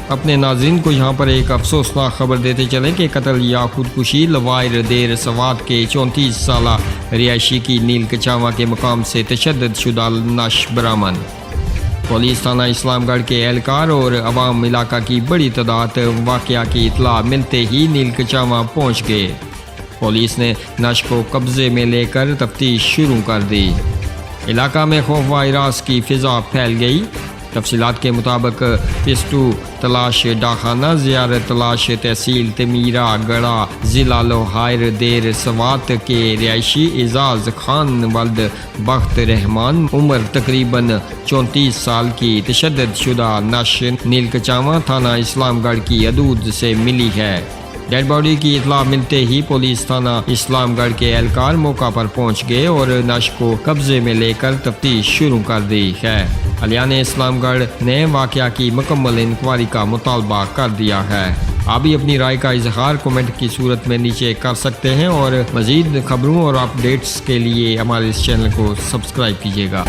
اپنے ناظرین کو یہاں پر ایک افسوسناک خبر دیتے چلیں کہ قتل یا خودکشی لوائر دیر سوات کے 34 سالہ رہائشی کی نیل کچاواں کے مقام سے تشدد شدہ نعش برآمد۔ پولیس تھانہ اسلام گڑھ کے اہلکار اور عوام علاقہ کی بڑی تعداد واقعہ کی اطلاع ملتے ہی نیل کچاواں پہنچ گئے۔ پولیس نے نعش کو قبضے میں لے کر تفتیش شروع کر دی۔ علاقہ میں خوف و ہراس کی فضا پھیل گئی۔ تفصیلات کے مطابق پسٹو تلاش ڈاخانہ زیارت تلاش تحصیل تمیرہ گڑھا ضلع لوہائر دیر سوات کے رہائشی اعزاز خان ولد بخت رحمان عمر تقریباً 34 سال کی تشدد شدہ نعش نیل کچاواں تھانہ اسلام گڑھ کی حدود سے ملی ہے۔ ڈیڈ باڈی کی اطلاع ملتے ہی پولیس تھانہ اسلام گڑھ کے اہلکار موقع پر پہنچ گئے اور نعش کو قبضے میں لے کر تفتیش شروع کر دی ہے۔ اہلیان اسلام گڑھ نے واقعہ کی مکمل انکوائری کا مطالبہ کر دیا ہے۔ آپ بھی اپنی رائے کا اظہار کومنٹ کی صورت میں نیچے کر سکتے ہیں اور مزید خبروں اور اپ ڈیٹس کے لیے ہمارے اس چینل کو سبسکرائب کیجیے گا۔